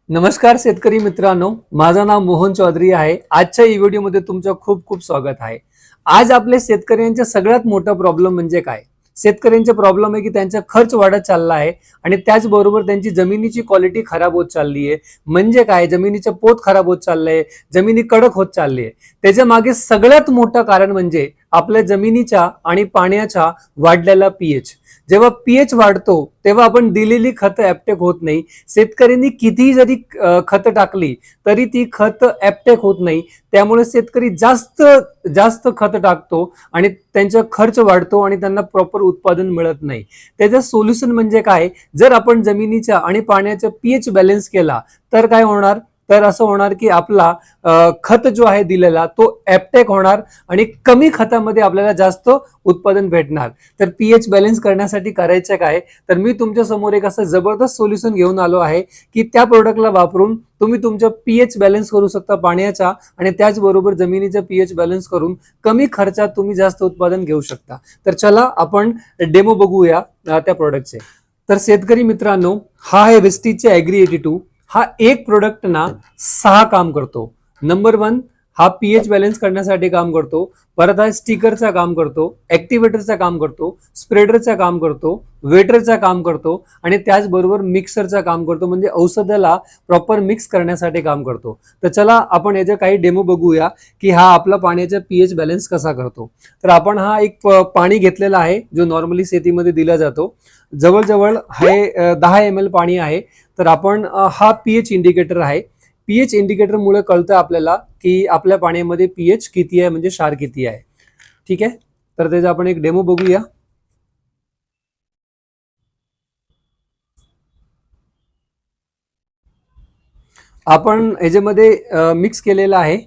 नमस्कार शेतकरी मित्रांनो, माझं नाव मोहन चौधरी आहे। आजच्या ई व्हिडिओमध्ये तुमचं खूप खूप स्वागत आहे। आज आपले शेतकऱ्यांचा सगळ्यात मोठा प्रॉब्लेम म्हणजे काय? शेतकऱ्यांचा प्रॉब्लेम आहे की त्यांचा खर्च वाढत चालला आहे आणि त्याचबरोबर त्यांची जमिनीची क्वालिटी खराब होत चालली आहे। म्हणजे काय, जमिनीचं पोत खराब होत चाललंय, जमिनी कडक होत चालली आहे। त्याच्या मागे सगळ्यात मोठं कारण म्हणजे आपल्या जमिनीच्या आणि पाण्याचा वाढलेला पीएच। जेव्हा पीएच वाढतो तेव्हा आपण दिलेली खतं ऍपटेक होत नाही। शेतकऱ्यांनी कितीही जरी खतं टाकली तरी ती खतं ऍपटेक होत नाही। त्यामुळे शेतकरी जास्त जास्त खत टाकतो आणि त्यांचा खर्च वाढतो आणि त्यांना प्रॉपर उत्पादन मिळत नाही। त्याचं सोल्युशन म्हणजे काय? जर आपण जमिनीच्या आणि पाण्याचा पीएच बॅलन्स केला तर काय होणार? तर असं होणार की आपला खत जो आहे दिलेला तो ऍपटेक होणार आणि कमी खतामध्ये आपल्याला जास्त उत्पादन भेटणार। तर पीएच बॅलन्स करण्यासाठी करायचं काय? तर मी तुमच्या समोर एक असं जबरदस्त सोल्युशन घेऊन आलो आहे की त्या प्रोडक्टला वापरून तुम्ही तुमचा पीएच बॅलन्स करू शकता पाण्याचा आणि त्याचबरोबर जमिनीचा पीएच बॅलन्स करून कमी खर्चात तुम्ही जास्त उत्पादन घेऊ शकता। तर चला आपण डेमो बघूया त्या प्रोडक्टचे। तर शेतकरी मित्रांनो, हा आहे वेस्टीजचे ॲग्री 82। हा एक प्रोडक्ट ना 6 काम करतो। नंबर 1, हा पीएच बॅलन्स करण्यासाठी काम करतो। परत हा स्टिकरचा काम करतो, ऍक्टिव्हेटरचा काम करतो, स्प्रेडरचा काम करतो, वेटरचा काम करतो आणि त्याचबरोबर मिक्सरचा काम करतो, म्हणजे औषधाला प्रॉपर मिक्स करण्यासाठी काम करतो। तर चला आपण याचे काही डेमो बघूया की हा आपला पाण्याचा पीएच बॅलन्स कसा करतो। तर आपण हा एक पाणी घेतलेला आहे जो नॉर्मली शेतीमध्ये दिला जातो। जवळजवळ हे 10 ml पाणी आहे। तर आपण हा पीएच इंडिकेटर आहे। पीएच इंडिकेटर मुळे कळतं आपल्याला की आपल्या पाण्यामध्ये पीएच किती आहे, म्हणजे क्षार किती आहे। ठीक आहे, तर त्याचा आपण एक डेमो बघूया। आपण याच्यामध्ये मिक्स केलेला आहे।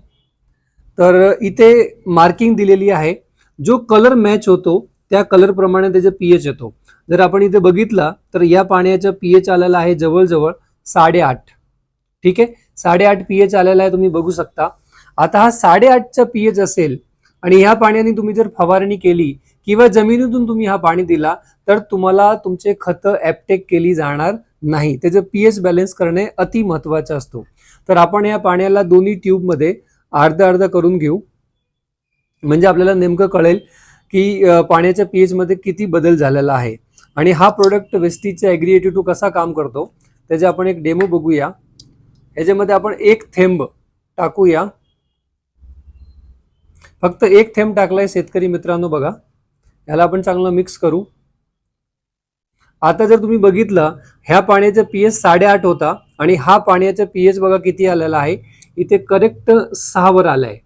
तर इथे मार्किंग दिलेली आहे, जो कलर मॅच होतो त्या कलर प्रमाणे त्याचा पीएच येतो। जर आपण इथे बघितला तर या पाण्याचा पीएच आलेला आहे जवळजवळ 8.5। ठीक आहे, 8.5 पीएच आलेला आहे, तुम्ही बघू शकता। आता हा 8.5चा पीएच असेल आणि ह्या पाण्याने तुम्ही जर फवारणी केली किंवा जमिनीतून तुम्ही हा पाणी दिला तर तुम्हाला तुमचे खतं ऍपटेक केली जाणार नाही। त्याचं पीएच बॅलन्स करणे अति महत्वाचं असतो। तर आपण या पाण्याला दोन्ही ट्यूबमध्ये अर्धा अर्धा करून घेऊ, म्हणजे आपल्याला नेमकं कळेल की पाण्याच्या पीएच मध्ये किती बदल झालेला आहे। आणि हा प्रोडक्ट वेस्टीजचा ॲग्री 82 कसा काम करतो त्याचे आपण एक डेमो बघूया। याच्यामध्ये आपण एक थेंब टाकूया, फक्त एक थेंब टाकलाय शेतकरी मित्रांनो। बघा, याला आपण चांगलं मिक्स करू। आता जर तुम्ही बघितलं, ह्या पाण्याचा पीएच 8.5 होता आणि हा पाण्याचा पीएच बघा किती आलेला आहे, इथे करेक्ट 6 वर आलाय,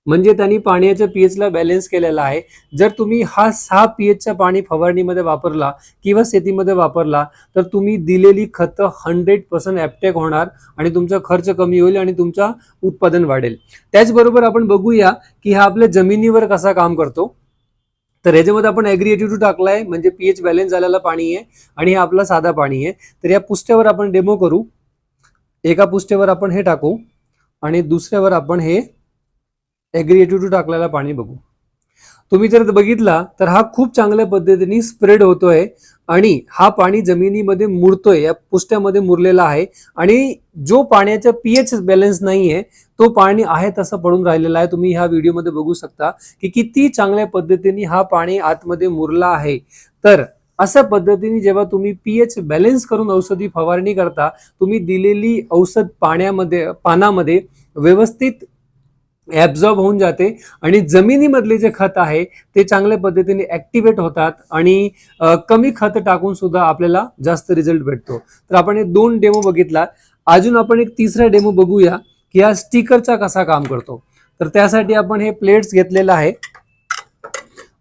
म्हणजे त्यांनी पाण्याच्या पीएच ला बॅलन्स केलेला आहे। जर तुम्ही हा 6 पीएचचा पाणी फवारणीमध्ये वापरला किंवा शेतीमध्ये वापरला तर तुम्ही दिलेली खतं 100% ऍपटेक होणार आणि तुमचा खर्च कमी होईल आणि तुमचा उत्पादन वाढेल। त्याचबरोबर आपण बघूया की हा आपल्या जमिनीवर कसा काम करतो। तर याच्यामध्ये आपण ॲग्री 82 टाकलाय, म्हणजे पीएच बॅलन्स झालेला पाणी आहे आणि हे आपला साधा पाणी आहे। तर या पुस्त्यावर आपण डेमो करू। एका पुस्त्यावर आपण हे टाकू आणि दुसऱ्यावर आपण हे ॲग्री 82 टाकलेला पाणी बघू। तुम्ही जर बघितला तर हा खूप चांगल्या पद्धतीने स्प्रेड होतोय आणि हा पाणी जमिनीमध्ये मुरतोय, या पुष्ट्यामध्ये मुरलेला आहे। आणि जो पाण्याचा पीएच बॅलन्स नाहीये तो पाणी आहे तसं पडून राहिलेला आहे। तुम्ही ह्या व्हिडिओमध्ये बघू शकता की किती चांगल्या पद्धतीने हा पाणी आतमध्ये मुरला आहे। तर अशा पद्धतीने जेव्हा तुम्ही पीएच बॅलन्स करून औषधी फवारणी करता, तुम्ही दिलेली औषध पानामध्ये व्यवस्थित ऍब्झॉर्ब होऊन जाते आणि जमिनीमधले जे खत आहे ते चांगल्या पद्धतीने ऍक्टिव्हेट होतात आणि कमी खत टाकून सुद्धा आपल्याला जास्त रिझल्ट भेटतो। तर आपण हे 2 डेमो बघितला। अजून आपण एक तिसरा डेमो बघूया की हा स्टिकरचा कसा काम करतो। तर त्यासाठी आपण हे प्लेट्स घेतलेला आहे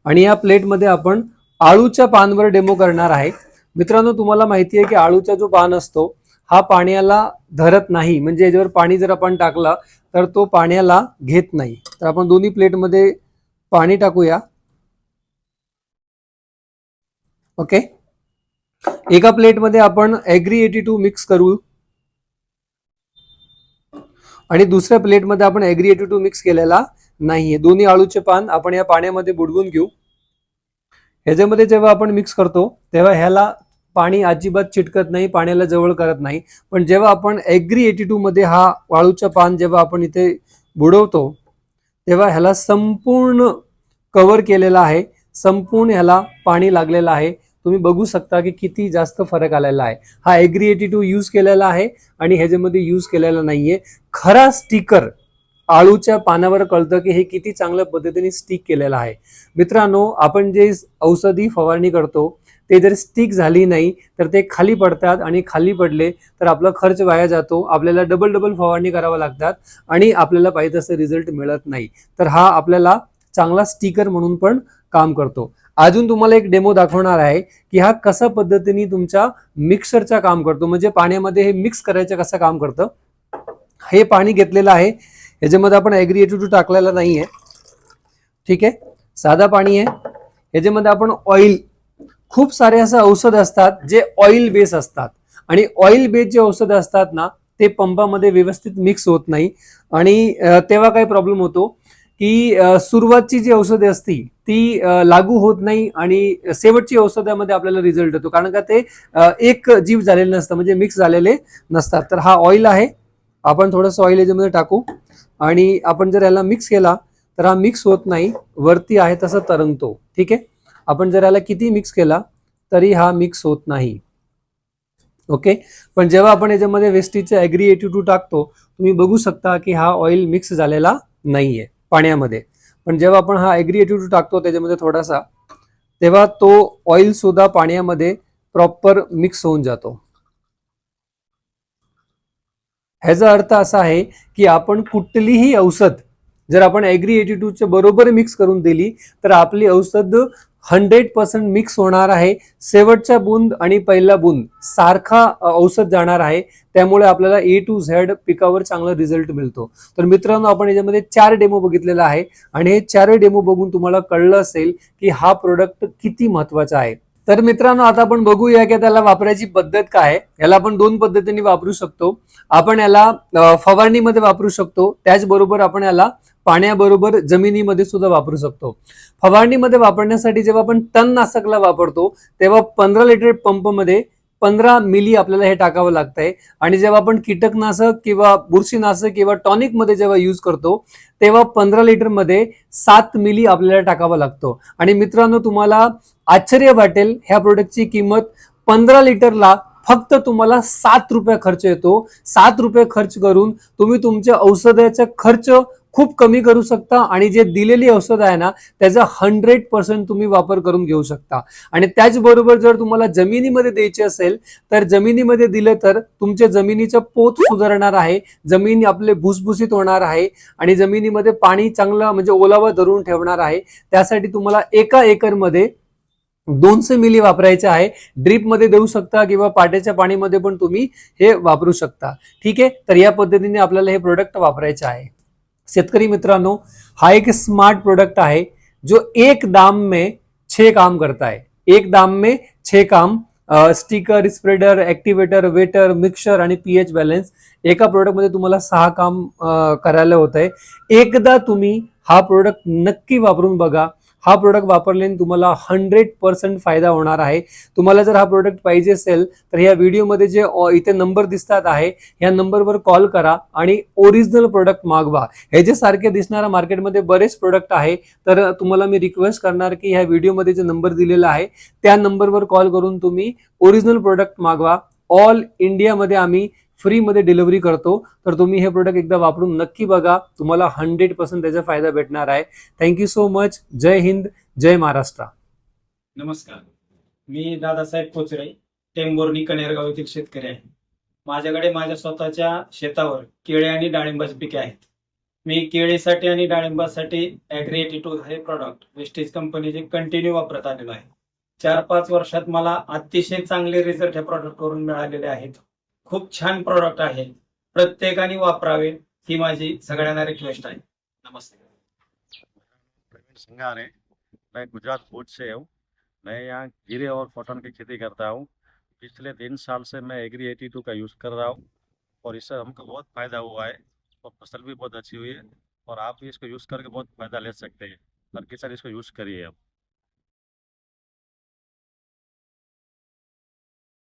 आणि या प्लेटमध्ये आपण आळूच्या पानवर डेमो करणार आहे। मित्रांनो, तुम्हाला माहिती आहे की आळूचा जो पान असतो हा पाण्याला धरत नाही, म्हणजे याच्यावर पाणी जर आपण टाकलं तर तो पाण्याला घेत नाही। तर आपण दोन्ही प्लेटमध्ये पाणी टाकूया। ओके, एका प्लेटमध्ये आपण ॲग्री 82 मिक्स करू आणि दुसऱ्या प्लेटमध्ये आपण ॲग्री 82 मिक्स केलेला नाहीये। दोन्ही आळूचे पान आपण या पाण्यामध्ये बुडवून घेऊ। ह्याच्यामध्ये जेव्हा आपण मिक्स करतो तेव्हा ह्याला पाणी अजिबात चिटकत नाही, पाण्याला जवळ करत नाही. पण जेव्हा आपण ॲग्री 82 मध्ये हा वाळूचा पान जेव्हा आपण इथे बुडवतो तेव्हा ह्याला संपूर्ण कव्हर केलेला आहे, संपूर्ण ह्याला पाणी लागलेलं आहे. तुम्ही बघू शकता की किती जास्त फरक आलेला आहे. हा ॲग्री 82 यूज केलेला आहे आणि ह्याच्यामध्ये यूज केलेला नाहीये. खरा स्टिकर आळूच्या पानावर कळतं की हे किती चांगल्या पद्धतीने स्टिक केलेलं आहे. मित्रांनो, आपण जे औषधी फवारणी करतो ते जर स्टिक झाली नाही तर ते खाली पडतात आणि खाली पडले तर आपला खर्च वाया जातो, आपल्याला डबल डबल फवारणी करावं लागतात आणि आपल्याला पाहिजे तसं रिझल्ट मिळत नाही. तर हा आपल्याला चांगला स्टिकर म्हणून पण काम करतो. अजून तुम्हाला एक डेमो दाखवणार आहे की हा कसा पद्धतीने तुमच्या मिक्सरचा काम करतो, म्हणजे पाण्यामध्ये हे मिक्स करायचं कसं काम करतं. हे पाणी घेतलेलं आहे, याच्यामध्ये आपण ॲग्री 82 टाकलेला नाहीये, ठीक आहे, साधा पाणी आहे. याच्यामध्ये आपण ऑइल, खूप सारे असं औषध असतात जे ऑइल बेस असतात आणि ऑइल बेस जे औषध असतात ना ते पंपामध्ये व्यवस्थित मिक्स होत नाही आणि तेव्हा काय प्रॉब्लेम होतो की सुरुवातची जी औषधे असती ती लागू होत नाही आणि शेवटची औषधामध्ये आपल्याला रिझल्ट येतो, कारण का ते एक जीव झालेले नसतं, म्हणजे मिक्स झालेले नसतात. तर हा ऑइल आहे, आपण थोडंसं ऑइल याच्यामध्ये टाकू आणि आपण जर याला मिक्स केला तर हा मिक्स होत नाही, वरती आहे तसं तरंगतो, ठीक आहे. आपण जर याला किती मिक्स केला तरी हा मिक्स होत नाही, ओके. पण जेव्हा आपण याच्यामध्ये वेस्टीजचा ॲग्री 82 टाकतो तुम्ही बघू शकता की हा ऑइल मिक्स झालेला नाहीये पाण्यामध्ये. पण जेव्हा आपण हा ॲग्री 82 टाकतो त्याच्यामध्ये थोडासा, तेव्हा तो ऑइल सुद्धा पाण्यामध्ये प्रॉपर मिक्स होऊन जातो. ह्याचा अर्थ असा आहे की आपण कुठलीही औषध जर आपण ॲग्री 82 बरोबर मिक्स करून दिली तर आपली औषध 100% मिक्स होणार आहे. शेवटचा बुंद आणि पहिला बुंद सारखा औषध जाणार आहे, त्यामुळे आपल्याला A to Z पिकावर चांगला रिझल्ट मिळतो. तर मित्रांनो, आपण याच्यामध्ये 4 डेमो बघितलेला आहे आणि हे 4 डेमो बघून तुम्हाला कळलं असेल की हा प्रोडक्ट किती महत्वाचा आहे. तर मित्रांनो, आता आपण बघूया की त्याला वापरायची पद्धत काय आहे. याला आपण 2 पद्धतीने वापरू शकतो. आपण याला फवारणीमध्ये वापरू शकतो, त्याचबरोबर आपण याला पाण्याबरोबर जमिनीमध्ये सुद्धा वापरू शकतो. फवारणीमध्ये वापरण्यासाठी जेव्हा आपण तणनाशकला वापरतो तेव्हा 15 लिटर पंपमध्ये 15 मिली आपल्याला हे टाकावं लागतंय आणि जेव्हा आपण कीटकनाशक किंवा बुरशीनाशक किंवा टॉनिक मध्ये जेव्हा यूज करतो तेव्हा 15 लिटर मध्ये 7 मिली आपल्याला टाकावं लागतो. आणि मित्रांनो, तुम्हाला आश्चर्य वाटेल, ह्या प्रोडक्टची किंमत 15 लिटरला फक्त तुम्हाला 7 रुपये खर्च येतो. 7 रुपये खर्च करून तुम्ही तुमच्या औषधाचा खर्च खूप कमी करू शकता आणि जे दिलेली औषध आहे ना त्याचा 100% तुम्ही वापर करून घेऊ शकता. आणि त्याचबरोबर जर तुम्हाला जमिनीमध्ये द्यायचे असेल तर जमिनीमध्ये दिलं तर तुमच्या जमिनीचं पोत सुधारणार आहे, जमीन आपले भुसभुशीत होणार आहे आणि जमिनीमध्ये पाणी चांगलं म्हणजे ओलावा धरून ठेवणार आहे. त्यासाठी तुम्हाला एका एकरमध्ये 200 मिली वापरायचे आहे. ड्रीप मध्ये देऊ शकता किंवा पाट्याच्या पाणीमध्ये पण तुम्ही हे वापरू शकता, ठीक आहे. तर या पद्धतीने आपल्याला हे प्रोडक्ट वापरायचे आहे. शेतकरी मित्रांनो, हा एक स्मार्ट प्रोडक्ट आहे जो एक दाम में 6 काम करता है. एक दाम में 6 काम, स्टिकर, स्प्रेडर, ऍक्टिव्हेटर, वेटर, मिक्सर आणि पीएच बॅलन्स, एका प्रोडक्ट मध्ये तुम्हाला 6 काम करायला होत आहे. एकदा तुम्ही हा प्रोडक्ट नक्की वापरून बघा. हा प्रोडक्ट वापरल्याने तुम्हाला 100% फायदा होणार आहे. तुम्हाला जर हा प्रोडक्ट पाहिजे असेल तर या व्हिडिओमध्ये जे इथे नंबर दिसतात आहे या नंबरवर कॉल करा आणि ओरिजिनल प्रोडक्ट मागवा. हे जे सारखे दिसणारा मार्केटमध्ये बरेच प्रोडक्ट आहे, तर तुम्हाला मी रिक्वेस्ट करणार की ह्या व्हिडिओमध्ये जे नंबर दिलेला आहे त्या नंबरवर कॉल करून तुम्ही ओरिजिनल प्रोडक्ट मागवा. ऑल इंडियामध्ये आम्ही फ्रीमध्ये डिलिव्हरी करतो. तर तुम्ही हे प्रोडक्ट एकदा वापरून नक्की बघा, तुम्हाला 100% त्याचा फायदा भेटणार आहे. Thank you so much. जय हिंद, जय महाराष्ट्र. नमस्कार, मी दादासाहेब कोचरे, टेंभुर्णी कणेरगाव येथील शेतकरी आहे. माझ्याकडे माझ्या स्वतःच्या शेतावर केळे आणि डाळिंबाची पिके आहेत. मी केळीसाठी आणि डाळिंबासाठी ॲग्री 82 हे प्रॉडक्ट वेस्टेज कंपनीचे कंटिन्यू वापरत आलेलो आहे. 4-5 वर्षात मला अतिशय चांगले रिझल्ट ह्या प्रॉडक्ट वरून मिळालेले आहेत. खूप छान प्रॉडक्ट आहे, प्रत्येकाने वापरावे ही माझी सगळ्यांना रिक्वेस्ट आहे. नमस्ते. प्रवीण सिंगार है, मैं गुजरात भुज से हूँ। मैं यहाँ जीरे और कॉटन की खेती करता हूँ। पिछले 3 साल से मैं एग्री 82 का यूज़ कर रहा हूँ और इससे हमको बहुत फायदा हुआ है और फसल भी बहुत अच्छी हुई है और आप भी इसको यूज़ करके बहुत फायदा ले सकते हैं। हर किसान इसको यूज़ करिए आप।